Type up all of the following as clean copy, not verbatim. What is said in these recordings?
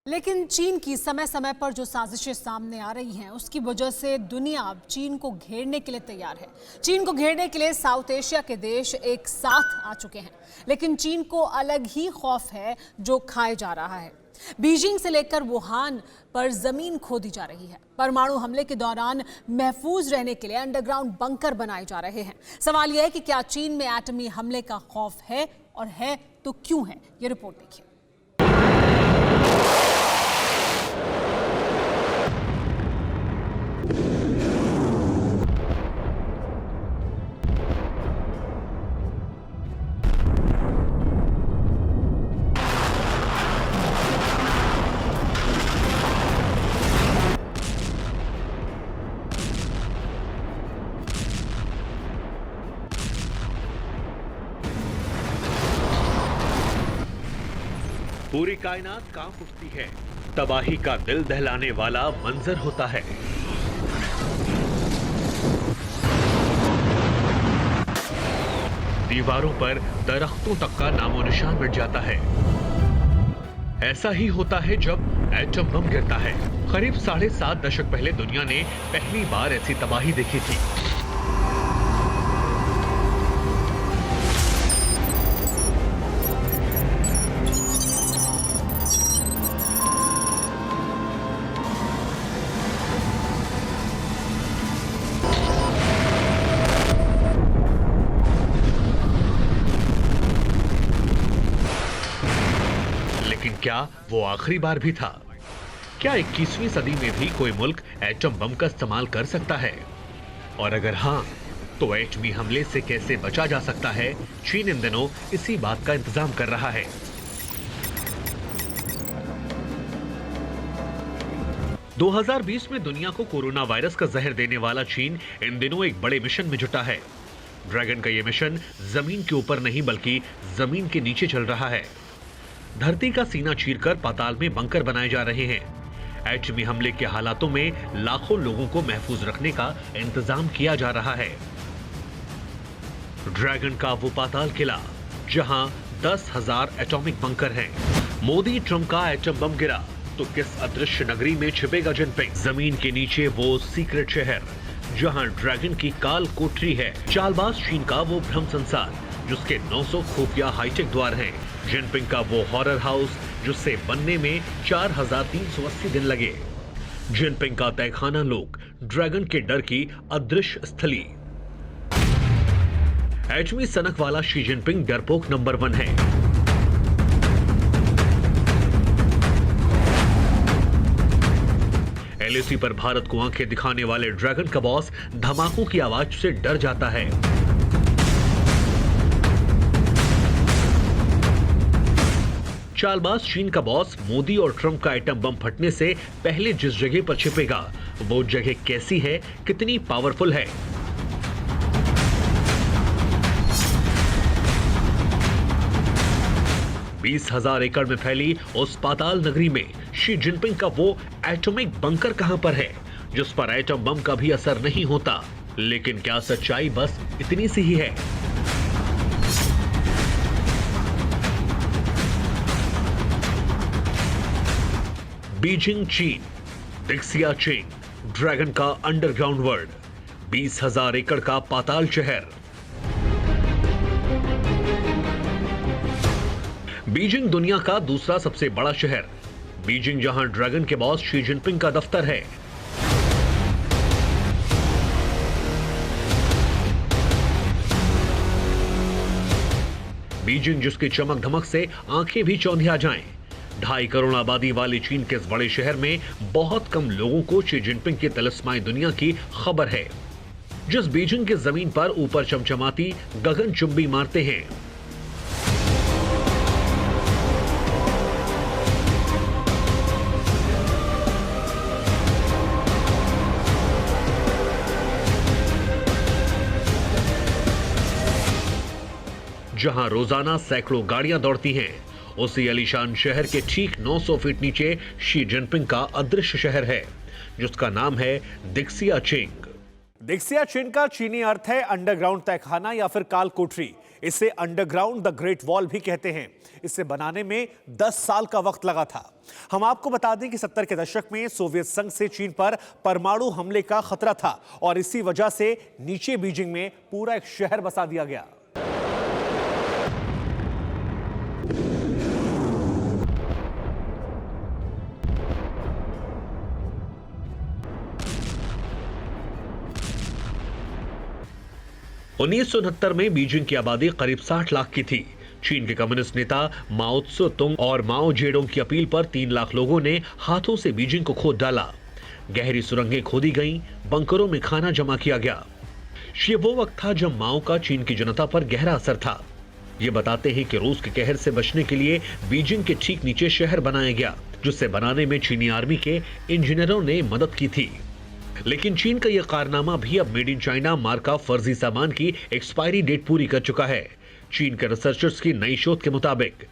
लेकिन चीन की समय समय पर जो साजिशें सामने आ रही हैं उसकी वजह से दुनिया अब चीन को घेरने के लिए तैयार है। चीन को घेरने के लिए साउथ एशिया के देश एक साथ आ चुके हैं, लेकिन चीन को अलग ही खौफ है जो खाए जा रहा है। बीजिंग से लेकर वुहान पर जमीन खोदी जा रही है। परमाणु हमले के दौरान महफूज रहने के लिए अंडरग्राउंड बंकर बनाए जा रहे हैं। सवाल यह है कि क्या चीन में एटमी हमले का खौफ है, और है तो क्यों है? ये रिपोर्ट देखिए। पूरी कायनात कांप उठती है। तबाही का दिल दहलाने वाला मंजर होता है। दीवारों पर दरख्तों तक का नामो निशान मिट जाता है। ऐसा ही होता है जब एटम बम गिरता है। करीब 7.5 दशक पहले दुनिया ने पहली बार ऐसी तबाही देखी थी। लेकिन क्या वो आखिरी बार भी था? क्या 21वीं सदी में भी कोई मुल्क एटम बम का इस्तेमाल कर सकता है? और अगर हां, तो एटमी हमले से कैसे बचा जा सकता है? चीन इन दिनों इसी बात का इंतजाम कर रहा है। – 2020 में दुनिया को कोरोना वायरस का जहर देने वाला चीन इन दिनों एक बड़े मिशन में जुटा है। ड्रैगन का यह मिशन जमीन के ऊपर नहीं बल्कि जमीन के नीचे चल रहा है। धरती का सीना चीरकर पाताल में बंकर बनाए जा रहे हैं। एटमी हमले के हालातों में लाखों लोगों को महफूज रखने का इंतजाम किया जा रहा है। ड्रैगन का वो पाताल किला जहां 10,000 एटॉमिक बंकर हैं। मोदी ट्रंप का एटम बम गिरा तो किस अदृश्य नगरी में छिपेगा जिनपिंग? जमीन के नीचे वो सीक्रेट शहर जहां ड्रैगन की काल कोठरी है। चालबाज चीन का वो भ्रम संसार जिसके 900 खुफिया हाईटेक द्वार हैं। जिनपिंग का वो हॉरर हाउस जिससे बनने में 4,380 दिन लगे। जिनपिंग का तहखाना लोक ड्रैगन के डर की अदृश्य स्थली। एटमी सनक वाला शी जिनपिंग डरपोक नंबर 1 है। एलएसी पर भारत को आंखें दिखाने वाले ड्रैगन का बॉस धमाकों की आवाज से डर जाता है। चालबाज चीन का बॉस मोदी और ट्रंप का एटम बम फटने से पहले जिस जगह पर छिपेगा वो जगह कैसी है, कितनी पावरफुल है? बीस 20,000 एकड़ में फैली उस पाताल नगरी में शी जिनपिंग का वो एटॉमिक बंकर कहां पर है जिस पर एटम बम का भी असर नहीं होता? लेकिन क्या सच्चाई बस इतनी सी ही है? बीजिंग चीन, दिक्सियाचिंग, ड्रैगन का अंडरग्राउंड वर्ल्ड, 20,000 एकड़ का पाताल शहर। बीजिंग दुनिया का दूसरा सबसे बड़ा शहर। बीजिंग जहां ड्रैगन के बॉस शी जिनपिंग का दफ्तर है। बीजिंग जिसकी चमक धमक से आंखें भी चौंधिया जाएं। 2.5 करोड़ आबादी वाले चीन के इस बड़े शहर में बहुत कम लोगों को शी जिनपिंग की तिलिस्माई दुनिया की खबर है, जिस बीजिंग की जमीन पर ऊपर चमचमाती गगनचुंबी मारते हैं। जहां रोजाना सैकड़ों गाड़ियां दौड़ती हैं, उसी अलीशान शहर के ठीक 900 फीट नीचे शी जिनपिंग का अदृश्य शहर है जिसका नाम है दिक्सियाचिंग। दिक्सियाचिंग का चीनी अर्थ है अंडरग्राउंड तहखाना या फिर काल कोठरी। इसे अंडरग्राउंड द ग्रेट वॉल भी कहते हैं। इसे बनाने में 10 साल का वक्त लगा था। हम आपको बता दें कि 70 के दशक में सोवियत संघ से चीन पर परमाणु हमले का खतरा था और इसी वजह से नीचे बीजिंग में पूरा एक शहर बसा दिया गया। उन्नीस में बीजिंग की आबादी करीब 60 लाख की थी। चीन के कम्युनिस्ट नेता माओ त्से-तुंग और माओ जेडोंग की अपील पर 3 लाख लोगों ने हाथों से बीजिंग को खोद डाला। गहरी सुरंगें खोदी गईं, बंकरों में खाना जमा किया गया। ये वो वक्त था जब माओ का चीन की जनता पर गहरा असर था। ये बताते हैं कि रूस के कहर से बचने के लिए बीजिंग के ठीक नीचे शहर बनाया गया, जिसे बनाने में चीनी आर्मी के इंजीनियरों ने मदद की थी। लेकिन चीन का यह कारनामा भी अब मेड इन चाइना मार्का फर्जी सामान की एक्सपायरी डेट पूरी कर चुका है। चीन के रिसर्चर्स की नई शोध के मुताबिक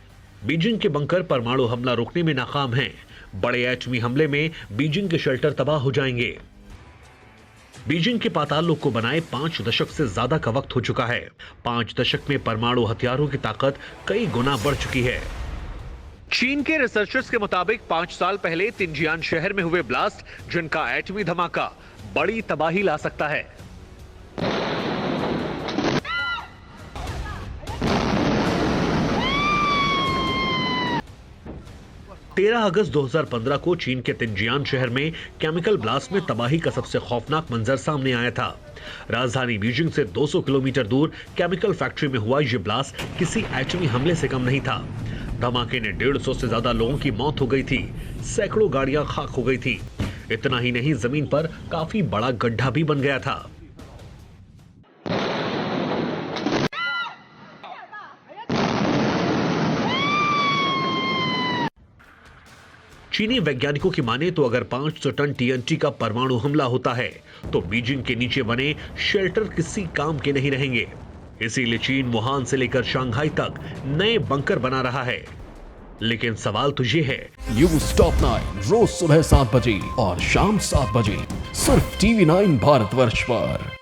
बीजिंग के बंकर परमाणु हमला रोकने में नाकाम हैं। बड़े एटमी हमले में बीजिंग के शेल्टर तबाह हो जाएंगे। बीजिंग के पाताल लोक को बनाए 5 दशक से ज्यादा का वक्त हो चुका है। 5 दशक में परमाणु हथियारों की ताकत कई गुना बढ़ चुकी है। चीन के रिसर्चर्स के मुताबिक 5 साल पहले तिनजियान शहर में हुए ब्लास्ट, जिनका एटमी धमाका बड़ी तबाही ला सकता है। अगस्त 2015 को चीन के तिनजियान शहर में केमिकल ब्लास्ट में तबाही का सबसे खौफनाक मंजर सामने आया था। राजधानी बीजिंग से 200 किलोमीटर दूर केमिकल फैक्ट्री में हुआ यह ब्लास्ट किसी एटमी हमले से कम नहीं था। धमाके ने 150 से ज्यादा लोगों की मौत हो गई थी। सैकड़ों गाड़ियां खाक हो गई थी। इतना ही नहीं, जमीन पर काफी बड़ा गड्ढा भी बन गया था। चीनी वैज्ञानिकों की माने तो अगर 500 टन टीएनटी का परमाणु हमला होता है तो बीजिंग के नीचे बने शेल्टर किसी काम के नहीं रहेंगे। इसीलिए चीन वुहान से लेकर शंघाई तक नए बंकर बना रहा है। लेकिन सवाल तो ये है, न्यूज़ टॉप 9 रोज सुबह 7 बजे और शाम 7 बजे सिर्फ TV9 भारतवर्ष पर।